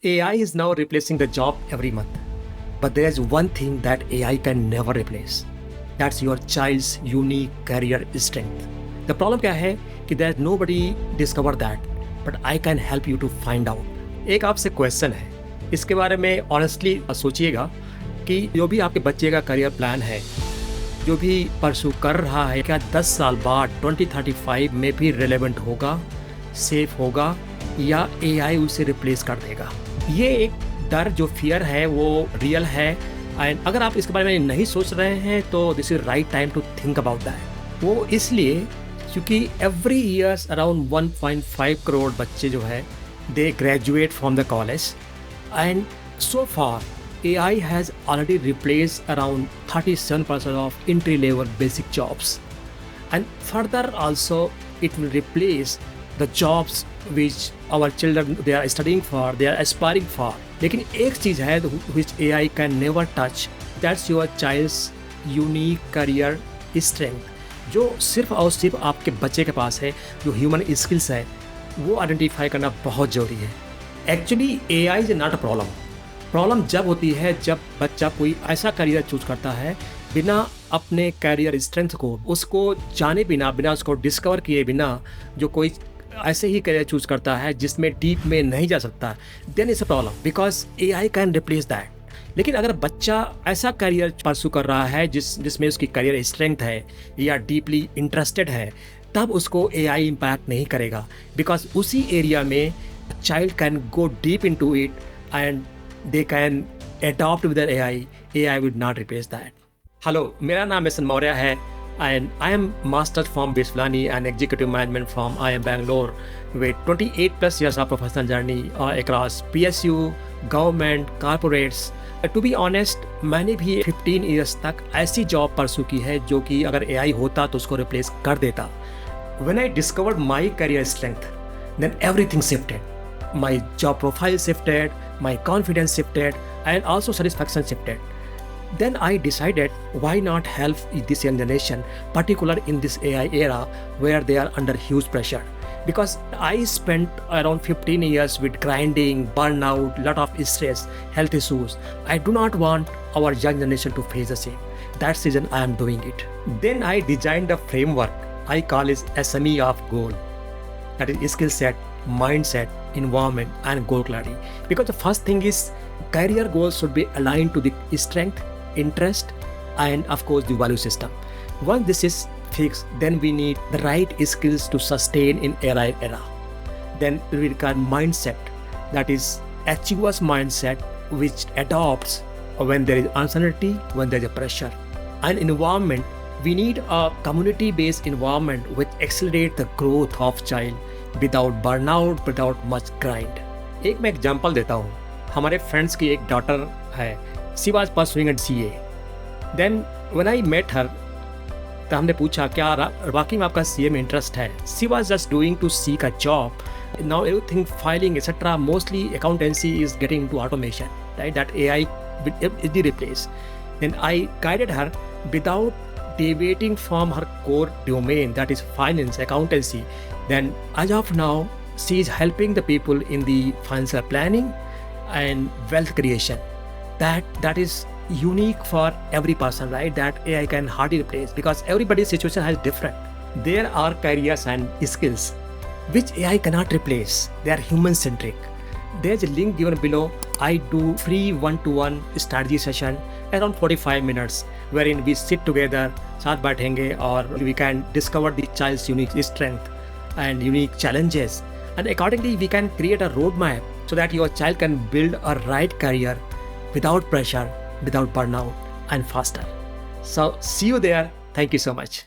AI is now replacing the job every month. But there's one thing that AI can never replace. That's your child's unique career strength. The problem क्या है कि that nobody discover that, but I can help you to find out. एक आपसे question है, इसके बारे में honestly सोचिएगा कि जो भी आपके बच्चे का करियर प्लान है, जो भी परसू कर रहा है, क्या 10 साल बाद 2035 में भी रिलेवेंट होगा, सेफ होगा या AI उसे रिप्लेस कर देगा। ये एक डर जो फियर है वो रियल है एंड अगर आप इसके बारे में नहीं सोच रहे हैं तो this is right time to think about that. वो इसलिए क्योंकि एवरी ईयर्स अराउंड 1.5 करोड़ बच्चे जो है they graduate from the college and so far AI has already replaced around 37% of entry level basic jobs and further also it will replace the jobs which our children they are studying for, they are aspiring for. लेकिन एक चीज़ है which AI can never touch, that's your child's unique career strength, जो सिर्फ और सिर्फ आपके बच्चे के पास है, जो ह्यूमन स्किल्स है वो आइडेंटिफाई करना बहुत ज़रूरी है। Actually AI is not a problem जब होती है जब बच्चा कोई ऐसा करियर चूज करता है बिना अपने कैरियर स्ट्रेंथ को उसको जाने बिना उसको डिस्कवर किए बिना, जो कोई ऐसे ही करियर चूज करता है जिसमें डीप में नहीं जा सकता, then it's a problem because AI can replace that. लेकिन अगर बच्चा ऐसा करियर परसू कर रहा है जिसमें उसकी करियर स्ट्रेंथ है या डीपली इंटरेस्टेड है, तब उसको AI इम्पैक्ट नहीं करेगा बिकॉज उसी एरिया में child can go deep into it and they can adopt with their AI. AI would not replace that. Hello, मेरा नाम एसन मौर्य है and I am master from Biswani and executive management from IIM Bangalore with 28 plus years of professional journey across PSU, government, corporates. To be honest, मैंने भी 15 years तक ऐसी job परसू की है जो कि अगर AI होता तो उसको रिप्लेस कर देता। When I discovered my career strength, then everything shifted. My job profile shifted, my confidence shifted, and also satisfaction shifted. Then I decided why not help this young generation, particularly in this AI era where they are under huge pressure. Because I spent around 15 years with grinding, burnout, lot of stress, health issues. I do not want our young generation to face the same. That's the reason I am doing it. Then I designed a framework I call it SME of goal. That is skill set, mindset, environment and goal clarity. Because the first thing is career goals should be aligned to the strength, interest and of course the value system. Once this is fixed, then we need the right skills to sustain in AI era. Then we require mindset, that is achievers mindset which adopts when there is uncertainty, when there is a pressure. And environment, we need a community based environment which accelerate the growth of child without burnout, without much grind. एक मैं example देता हूँ, हमारे friends की एक daughter है, she was pursuing at CA। Then when I met her तो हमने पूछा क्या वाकई में आपका CA में इंटरेस्ट है। She was just doing to seek a job, now everything filing etcetera, mostly accountancy is getting into automation, right, that AI is the replace. Then I guided her without deviating from her core domain, that is finance, accountancy. Then as of now, she is helping the people in the financial planning and wealth creation. That is unique for every person, right? That AI can hardly replace because everybody's situation has different. There are careers and skills which AI cannot replace. They are human centric. There's a link given below. I do free one-to-one strategy session around 45 minutes wherein we sit together, साथ बैठेंगे और we can discover the child's unique strength and unique challenges, and accordingly we can create a roadmap so that your child can build a right career without pressure, without burnout and faster. So see you there. Thank you so much.